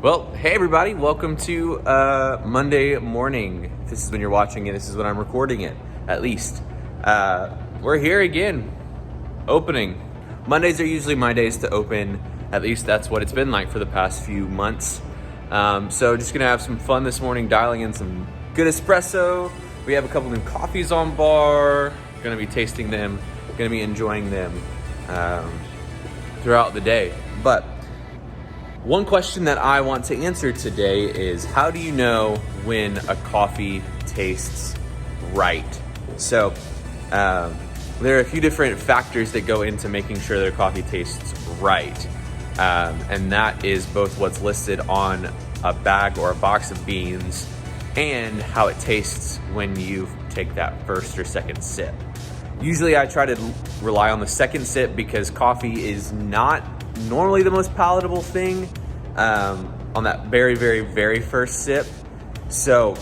Well, hey everybody, welcome to Monday morning. This is when you're watching it, this is when I'm recording it, at least. We're here again, opening. Mondays are usually my days to open, at least that's what it's been like for the past few months. So just gonna have some fun this morning, dialing in some good espresso. We have a couple new coffees on bar, gonna be tasting them, gonna be enjoying them throughout the day. But one question that I want to answer today is, how do you know when a coffee tastes right? So there are a few different factors that go into making sure that a coffee tastes right. And that is both what's listed on a bag or a box of beans and how it tastes when you take that first or second sip. Usually I try to rely on the second sip because coffee is not normally the most palatable thing on that very, very, very first sip. So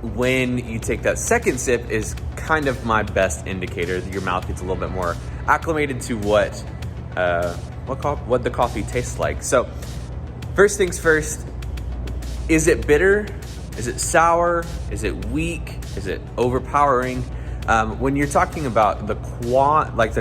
when you take that second sip is kind of my best indicator that your mouth gets a little bit more acclimated to what the coffee tastes like. So first things first, is it bitter? Is it sour? Is it weak? Is it overpowering? When you're talking about the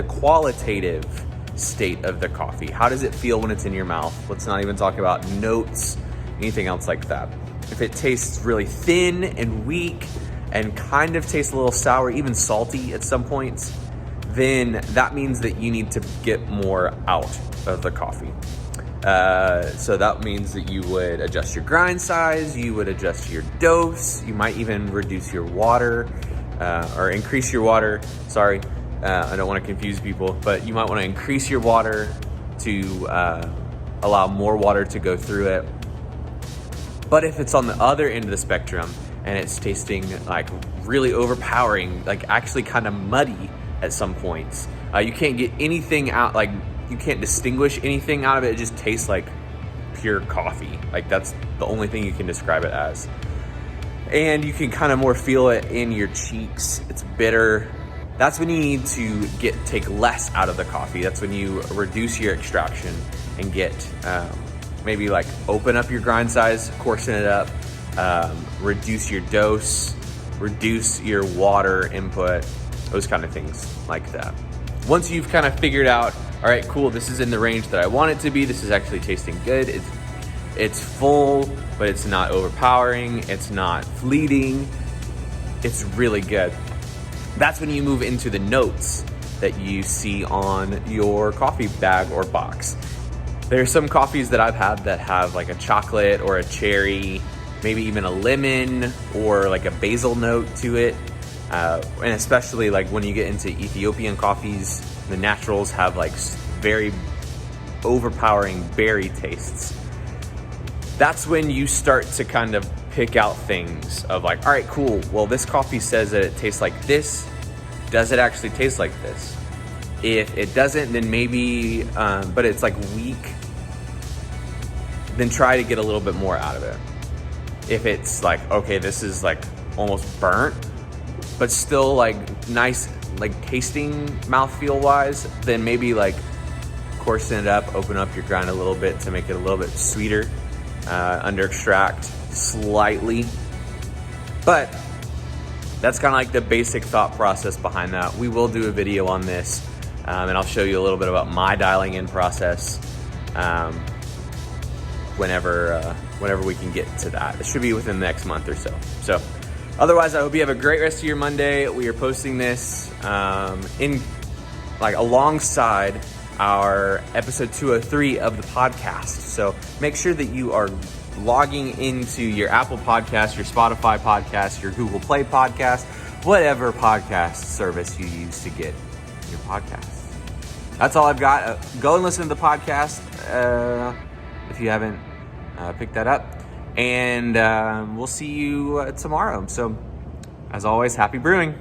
qualitative state of the coffee, how does it feel when it's in your mouth? Let's not even talk about notes, anything else like that. If it tastes really thin and weak and kind of tastes a little sour, even salty at some points, then that means that you need to get more out of the coffee. So that means that you would adjust your grind size, you would adjust your dose, you might even reduce your water, or increase your water, sorry. I don't want to confuse people, but you might want to increase your water to allow more water to go through it. But if it's on the other end of the spectrum and it's tasting like really overpowering, like actually kind of muddy at some points, you can't get anything out, like you can't distinguish anything out of it. It just tastes like pure coffee. Like that's the only thing you can describe it as. And you can kind of more feel it in your cheeks. It's bitter. That's when you need to take less out of the coffee. That's when you reduce your extraction and get maybe like open up your grind size, coarsen it up, reduce your dose, reduce your water input, those kind of things like that. Once you've kind of figured out, all right, cool, this is in the range that I want it to be. This is actually tasting good. It's full, but it's not overpowering. It's not fleeting. It's really good. That's when you move into the notes that you see on your coffee bag or box. There are some coffees that I've had that have like a chocolate or a cherry, maybe even a lemon or like a basil note to it. And especially like when you get into Ethiopian coffees, the naturals have like very overpowering berry tastes. That's when you start to kind of pick out things of like, all right, cool. Well, this coffee says that it tastes like this. Does it actually taste like this? If it doesn't, then maybe, but it's like weak, then try to get a little bit more out of it. If it's like, okay, this is like almost burnt, but still like nice, like tasting mouthfeel wise, then maybe like coarsen it up, open up your grind a little bit to make it a little bit sweeter. Under extract slightly, but that's kind of like the basic thought process behind that. We will do a video on this, and I'll show you a little bit about my dialing in process whenever we can get to that. It should be within the next month or so. So otherwise, I hope you have a great rest of your Monday. We are posting this in like alongside our episode 203 of the podcast. So make sure that you are logging into your Apple Podcast, your Spotify podcast, your Google Play podcast, whatever podcast service you use to get your podcast. That's all I've got. Go and listen to the podcast if you haven't picked that up. And we'll see you tomorrow. So as always, happy brewing.